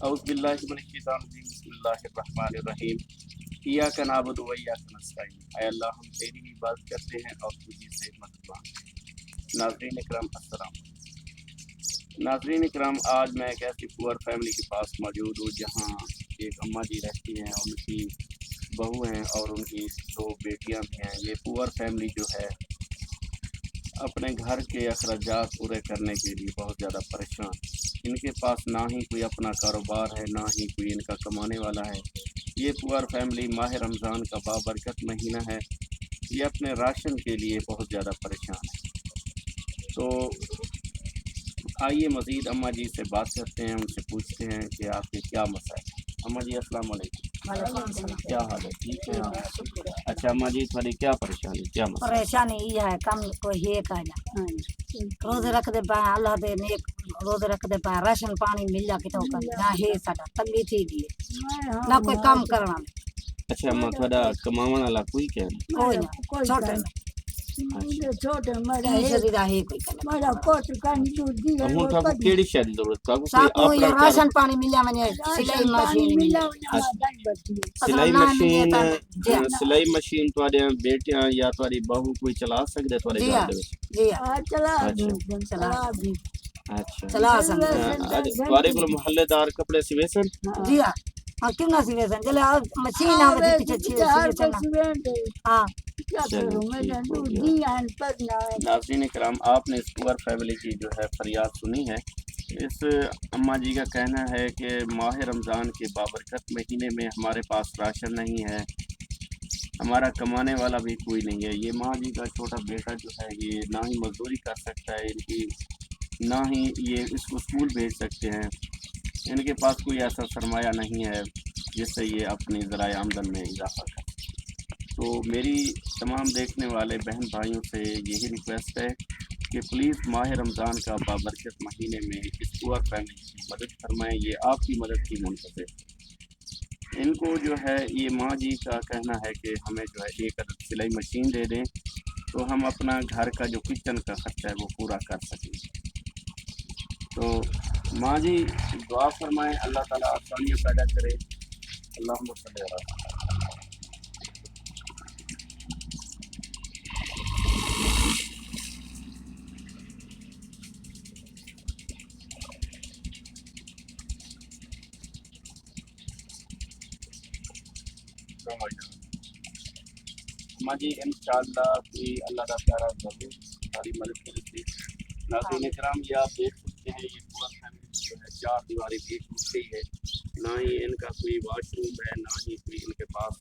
اعوذ باللہ من الشیطان الرجیم بسم اللہ الرحمن الرحیم ایاک نعبد و ایاک نستعین اے اللہ ہم تیری عبادت کرتے ہیں اور تجھی سے مدد مانگتے ہیں۔ ناظرین اکرام السلام علیکم۔ ناظرین اکرام آج میں ایک ایسی پور فیملی کے پاس موجود ہوں جہاں ایک اماں جی رہتی ہیں، ان کی بہو ہیں اور ان کی 2 بیٹیاں بھی ہیں۔ یہ پور فیملی جو ہے اپنے گھر کے اخراجات پورے کرنے کے لیے بہت زیادہ پریشان۔ ان کے پاس نہ ہی کوئی اپنا کاروبار ہے، نہ ہی کوئی ان کا کمانے والا ہے۔ یہ پور فیملی ماہ رمضان کا بابرکت مہینہ ہے، یہ اپنے راشن کے لیے بہت زیادہ پریشان ہے۔ تو آئیے مزید اماں جی سے بات کرتے ہیں، ان سے پوچھتے ہیں کہ آپ کے کیا مسائل ہیں۔ اماں جی السلام علیکم۔ وعلیکم السلام۔ کیا حال ہے؟ ٹھیک ہے آپ؟ شکر ہے۔ اچھا اماں جی تھوڑی کیا پریشانی، کیا مسئلہ؟ پریشانی یہ ہے کم کوئی ہے کہنا روزے رکھ دے پائے اللہ دے نیک روزے رکھ دے پائے راشن پانی مل جا کتوں کر نہ ہے ساڈا تنگی تھی دی نہ کوئی کام کرنا اچھا اماں تھوڑا کماون والا کوئی کہ کوئی نہ چھوٹے شریرا ہے کوئی کرنا ہوں تھا کو کیڑی شے دی ضرورت کا کوئی ساکو اپنا یہ راشن پانی ملیا منی سلائی مشین ملیا سلائی مشین سلائی مشین تواڈے بیٹیاں یا تواڈی بہو کوئی چلا سکدے تواڈے جی گھر ہاں دے وچ؟ جی ہاں اچھا چلا سکتے تواڈے کول محلے دار کپڑے سوے سن؟ جی ہاں ہاں کیوں نہ سیوے سن چلے مشین آوے پیچھے سیوے سن ہاں چلو ٹھیک ہو گیا۔ ناظرین کرام آپ نے اس پور فیملی کی جو ہے فریاد سنی ہے۔ اس اماں جی کا کہنا ہے کہ ماہ رمضان کے بابرکت مہینے میں ہمارے پاس راشن نہیں ہے، ہمارا کمانے والا بھی کوئی نہیں ہے۔ یہ ماں جی کا چھوٹا بیٹا جو ہے یہ نہ ہی مزدوری کر سکتا ہے، ان کی نہ ہی یہ اس کو اسکول بھیج سکتے ہیں، ان کے پاس کوئی ایسا سرمایہ نہیں ہے جس سے یہ اپنی ذرائع آمدن میں اضافہ کر۔ تو میری تمام دیکھنے والے بہن بھائیوں سے یہی ریکویسٹ ہے کہ پلیز ماہ رمضان کا بابرکت مہینے میں اس پور فیملی کی مدد فرمائیں، یہ آپ کی مدد کی منتظر ہے۔ ان کو جو ہے یہ ماں جی کا کہنا ہے کہ ہمیں جو ہے 1 عدد سلائی مشین دے دیں تو ہم اپنا گھر کا جو کچن کا خرچہ ہے وہ پورا کر سکیں۔ تو ماں جی دعا فرمائیں اللہ تعالیٰ آسانیاں پیدا کرے۔ اللہم صلی علی محمد۔ ماں جی انشاءاللہ کوئی اللہ کا پیارا ضرور ہماری مدد کرے گی۔ ناظرین کرام یہ آپ دیکھ سکتے ہیں یہ پورا فیملی جو ہے 4 دیواری بھی ٹوٹ گئی ہے، نہ ہی ان کا کوئی واش روم ہے، نہ ہی کوئی ان کے پاس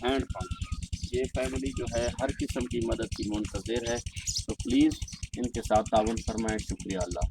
ہینڈ پمپ۔ یہ فیملی جو ہے ہر قسم کی مدد کی منتظر ہے، تو پلیز ان کے ساتھ تعاون فرمائیں۔ شکریہ اللہ۔